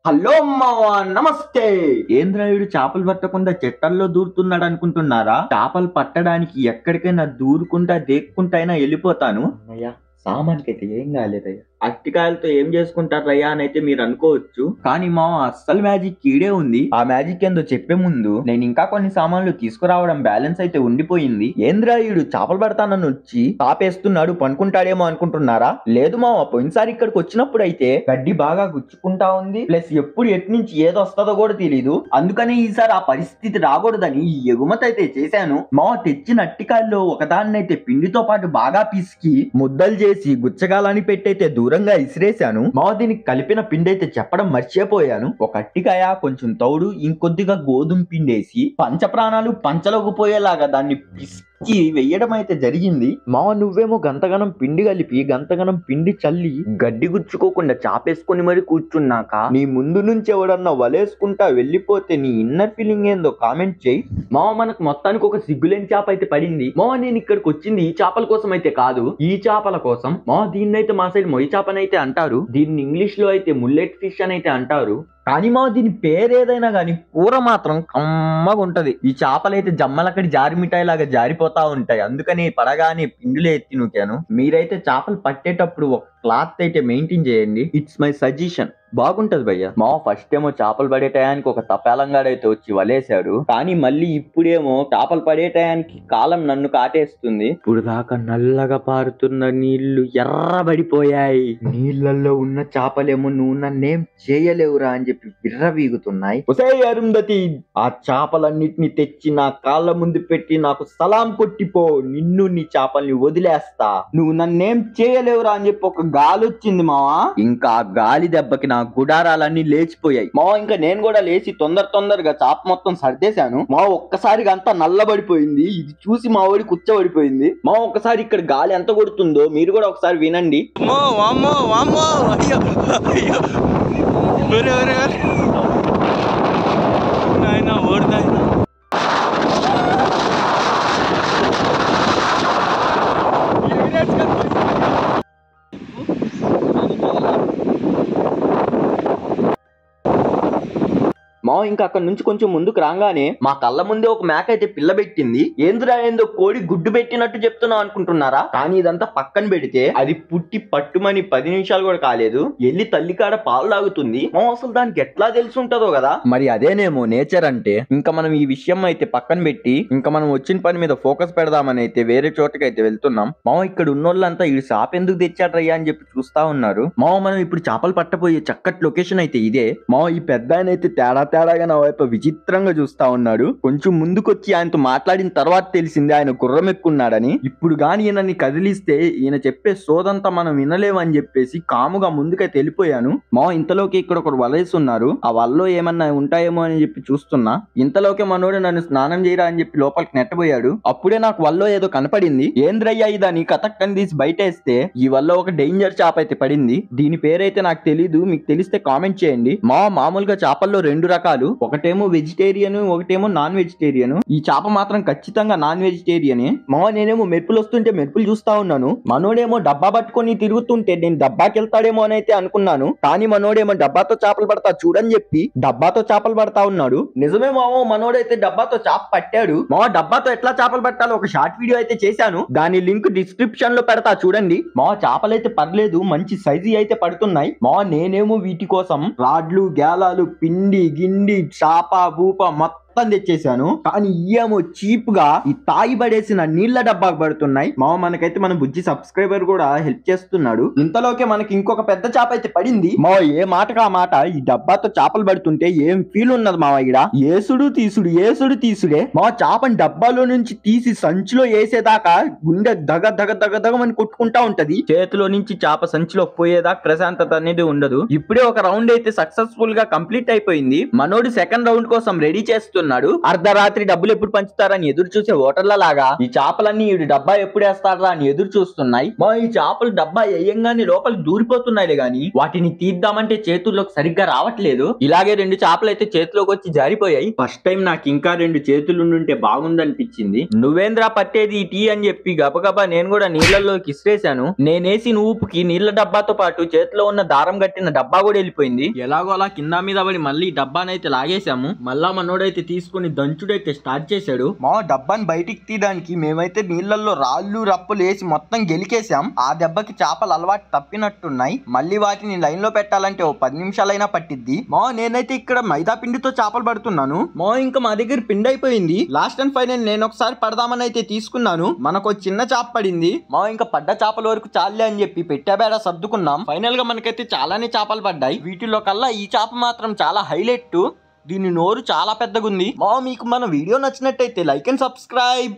Hello మావా, నమస్తే. ఏంద్రాయుడు చేపలు పట్టకుండా చెట్టల్లో దూరుతున్నాడు అనుకుంటున్నారా? చేపలు పట్టడానికి ఎక్కడికైనా దూరుకుంటా దేక్కుంటా అయినా వెళ్ళిపోతాను. అయ్యా, సామాన్కైతే ఏం కాలేదయ్యా. అట్టికాయలతో ఏం చేసుకుంటారయ్యా అని అయితే మీరు అనుకోవచ్చు, కానీ మా అస్సలు మ్యాజిక్ ఈడే ఉంది. ఆ మ్యాజిక్ ఏందో చెప్పే ముందు నేను ఇంకా కొన్ని సామాన్లు తీసుకురావడం బ్యాలెన్స్ అయితే ఉండిపోయింది. ఏంద్రాయుడు చేపలు పడతానని వచ్చి తాపేస్తున్నాడు, పనుకుంటాడేమో అనుకుంటున్నారా? లేదు మావా, పోయినసారి ఇక్కడికి వచ్చినప్పుడు అయితే గడ్డి బాగా గుచ్చుకుంటా ఉంది, ప్లస్ ఎప్పుడు ఎటు నుంచి ఏదో వస్తుందో కూడా తెలియదు. అందుకని ఈసారి ఆ పరిస్థితి రాకూడదని ఈ ఎగుమతి అయితే చేశాను. మావ తెచ్చిన అట్టికాయల్లో ఒకదాన్నైతే పిండితో పాటు బాగా పిసికి ముద్దలు చేసి గుచ్చగాలని పెట్టయితే దూరంగా ఇసిరేశాను. మావ దీనికి కలిపిన పిండి అయితే చెప్పడం మర్చిపోయాను. ఒక అట్టికాయ, కొంచెం తౌడు, ఇంకొద్దిగా గోధుమ పిండేసి పంచప్రాణాలు పంచలోకి పోయేలాగా దాన్ని పిసికి వెయ్యడం అయితే జరిగింది. మావ నువ్వేమో గంతగనం పిండి కలిపి గంతగనం పిండి చల్లి గడ్డి గుచ్చుకోకుండా చాపేసుకొని మరి కూర్చున్నాక నీ ముందు నుంచి ఎవడన్నా వలేసుకుంటా వెళ్ళిపోతే నీ ఇన్నర్ ఫీలింగ్ ఏందో కామెంట్ చేయి. మావ మనకు మొత్తానికి ఒక సిగ్గులేని చేప అయితే పడింది. మావ నేను ఇక్కడికి వచ్చింది ఈ చేపల కోసం అయితే కాదు, ఈ చేపల కోసం. మావ దీన్నైతే మా సైడ్ మొయ్యి చేపనైతే అంటారు, దీన్ని ఇంగ్లీష్ లో అయితే ముల్లెట్ ఫిష్ అని అయితే అంటారు. కానీ మా దీని పేరు ఏదైనా గానీ కూర మాత్రం కమ్మగా ఉంటది. ఈ చేపలైతే జమ్మలక్కడి జారి మిఠాయి లాగా జారిపోతా ఉంటాయి, అందుకని పడగానే పిండిలో ఎత్తి నూకాను. మీరైతే చేపలు పట్టేటప్పుడు ఒక క్లాత్ అయితే మెయింటైన్ చేయండి, ఇట్స్ మై సజెషన్. బాగుంటది భయ్య. మా ఫస్ట్ ఏమో చేపలు పడే టయానికి ఒక తపాలంగాడైతే వచ్చి వలేశాడు, కానీ మళ్ళీ ఇప్పుడేమో చేపలు పడే టయానికి కాలం నన్ను కాటేస్తుంది. ఇప్పుడు దాకా నల్లగా పారుతున్న నీళ్లు ఎర్రబడిపోయాయి, నీళ్లలో ఉన్న చేపలేమో నువ్వు నన్నేం చేయలేవురా అని చెప్పి విర్రవీగుతున్నాయి. ఒసే అరుంధతి, ఆ చేపలన్నిటిని తెచ్చి నా కాళ్ళ ముందు పెట్టి నాకు సలాం కొట్టిపో, నిన్ను నీ చేపల్ని వదిలేస్తా, నువ్వు నన్నేం చేయలేవురా అని చెప్పి ఒక గాలి వచ్చింది మావా. ఇంకా ఆ గాలి దెబ్బకి నా గుడారాలన్నీ లేచిపోయాయి మావ. ఇంకా నేను కూడా లేచి తొందరగా చాప మొత్తం సర్దేశాను మా. ఒక్కసారిగా అంతా నల్లబడిపోయింది, ఇది చూసి మా ఓడి కూర్చోబడిపోయింది మా. ఒక్కసారి ఇక్కడ గాలి ఎంత కొడుతుందో మీరు కూడా ఒకసారి వినండి. మా ఇంకా అక్కడ నుంచి కొంచెం ముందుకు రాగానే మా కళ్ళ ముందే ఒక మేక అయితే పిల్ల పెట్టింది. ఏంద్రా ఏందో కోడి గుడ్డు పెట్టినట్టు చెప్తున్నావు అనుకుంటున్నారా? కానీ ఇదంతా పక్కన పెడితే అది పుట్టి పట్టుమని 10 నిమిషాలు కూడా కాలేదు, ఎల్లి తల్లికాడ పాలు తాగుతుంది. అసలు దానికి ఎట్లా తెలిసి ఉంటుందో కదా. మరి అదేనేమో నేచర్ అంటే. ఇంకా మనం ఈ విషయం అయితే పక్కన పెట్టి ఇంకా మనం వచ్చిన పని మీద ఫోకస్ పెడదామని అయితే వేరే చోటకి అయితే వెళ్తున్నాం. ఇక్కడ ఉన్నోళ్ళంతా ఈ షాప్ ఎందుకు తెచ్చాడ్రయ్యా అని చెప్పి చూస్తా ఉన్నారు. మనం ఇప్పుడు చేపలు పట్టబోయే చక్కటి లొకేషన్ అయితే ఇదే. ఈ పెద్ద ఆయన అయితే తేడాగా నా వైపు విచిత్రంగా చూస్తా ఉన్నాడు. కొంచెం ముందుకొచ్చి ఆయనతో మాట్లాడిన తర్వాత తెలిసింది ఆయన గుర్రం ఎక్కున్నాడని. ఇప్పుడు గాని ఈయనని కదిలిస్తే ఈయన చెప్పే సోదంతా మనం వినలేమని చెప్పేసి కాముగా ముందుకైతే వెళ్ళిపోయాను. ఇంతలోకి ఇక్కడ ఒకరు వలేస్తున్నారు, ఆ వలలో ఏమన్నా ఉంటాయేమో అని చెప్పి చూస్తున్నా. ఇంతలోకే మనోడు నన్ను స్నానం చేయరా అని చెప్పి లోపలికి నెట్టబోయాడు. అప్పుడే నాకు వల్లో ఏదో కనపడింది. ఏంద్రయ్యా ఇదని కథక్కని తీసి బయటేస్తే ఈ వల్ల ఒక డేంజర్ చేప అయితే పడింది. దీని పేరైతే నాకు తెలీదు, మీకు తెలిస్తే కామెంట్ చేయండి. మామూలుగా చేపల్లో 2 రకాలు, ఒకటేమో వెజిటేరియన్, ఒకటేమో నాన్ వెజిటేరియన్. ఈ చేప మాత్రం ఖచ్చితంగా నాన్ వెజిటేరియనే. నేనేమో మెరుపులు వస్తుంటే మెరుపులు చూస్తా ఉన్నాను, మనోడేమో డబ్బా పట్టుకొని తిరుగుతుంటే నేను డబ్బాకి వెళ్తాడేమో అని అయితే అనుకున్నాను. కానీ మనోడేమో డబ్బాతో చేపలు పడతా చూడని చెప్పి డబ్బాతో చేపలు పడతా ఉన్నాడు. నిజమే మావో, మనోడైతే డబ్బాతో చేప పట్టాడు. డబ్బాతో ఎట్లా చేపలు పట్టాలో ఒక షార్ట్ వీడియో అయితే చేశాను, దాని లింక్ డిస్క్రిప్షన్ లో పెడతా చూడండి. చేపలైతే పర్లేదు, మంచి సైజు అయితే పడుతున్నాయి. నేనేమో వీటి కోసం రాడ్లు, గేలాలు, పిండి గిండి, చాప బూప మొత్తం తెచ్చేసాను. కానీ ఏమో చీప్ గా ఈ తాయి పడేసిన నీళ్ల డబ్బాకు పడుతున్నాయి. మనకైతే మన బుజ్జి సబ్స్క్రైబర్ కూడా హెల్ప్ చేస్తున్నాడు. ఇంతలోకే మనకి ఇంకొక పెద్ద చేప అయితే పడింది. ఏ మాటగా ఆ మాట, ఈ డబ్బాతో చేపలు పడుతుంటే ఏం ఫీల్ ఉన్నది మావ. ఇక్కడ ఏసుడు తీసుడే. చేపని డబ్బాలో నుంచి తీసి సంచిలో వేసేదాకా గుండె దగమని కొట్టుకుంటా ఉంటది. చేతిలో నుంచి చేప సంచిలో పోయేదాకా ప్రశాంతత అనేది ఉండదు. ఇప్పుడే ఒక రౌండ్ అయితే సక్సెస్ఫుల్ గా కంప్లీట్ అయిపోయింది. మనోడు సెకండ్ రౌండ్ కోసం రెడీ చేస్తున్నా. చూస్తున్నాడు. అర్ధరాత్రి డబ్బులు ఎప్పుడు పంచుతారని ఎదురు చూసే ఓటర్ల లాగా ఈ చేపలన్నీ ఈ డబ్బా ఎప్పుడు వేస్తారా అని ఎదురు చూస్తున్నాయి. మా ఈ చేపలు డబ్బా వేయంగానే లోపలికి దూరిపోతున్నాయిలే గాని వాటిని తీద్దామంటే చేతుల్లోకి సరిగ్గా రావట్లేదు. ఇలాగే 2 చేపలు అయితే చేతిలోకి వచ్చి జారిపోయాయి. ఫస్ట్ టైం నాకు ఇంకా 2 చేతులు ఉండుంటే బాగుందనిపించింది. నువ్వేంద్రా పట్టేది ఈ టీ అని చెప్పి గబగబా నేను కూడా నీళ్లలోకి ఇసిరేశాను. నేనేసిన ఊపుకి నీళ్ల డబ్బాతో పాటు చేతిలో ఉన్న దారం కట్టిన డబ్బా కూడా వెళ్ళిపోయింది. ఎలాగో అలా కింద మీద పడి మళ్ళీ డబ్బానైతే లాగేశాము. మళ్ళా మనోడైతే తీసుకుని దంచుడైతే స్టార్ట్ చేశాడు. మా డబ్బాని బయటికి తీయడానికి మేమైతే నీళ్లలో రాళ్ళు రప్పులు వేసి మొత్తం గెలికేశాం. ఆ దెబ్బకి చేపలు అలవాటు తప్పినట్టున్నాయి. మళ్ళీ వాటిని లైన్ లో పెట్టాలంటే ఓ 10 నిమిషాలైనా పట్టిద్ది. మా నేనైతే ఇక్కడ మైదా పిండితో చేపలు పడుతున్నాను. మా ఇంకా మా దగ్గర పిండి అయిపోయింది. లాస్ట్ అండ్ ఫైనల్ నేను ఒకసారి పడదామని అయితే తీసుకున్నాను. మనకు చిన్న చేప పడింది. మా ఇంకా పడ్డ చేపల వరకు చాలే అని చెప్పి పెట్టాబేడ సర్దుకున్నాం. ఫైనల్ గా మనకైతే చాలానే చేపలు పడ్డాయి. వీటిలో కల్లా ఈ చేప మాత్రం చాలా హైలైట్. దీని నోరు చాలా పెద్దగుంది. మా మీకు మన వీడియో నచ్చినట్టయితే లైక్ అండ్ సబ్స్క్రైబ్.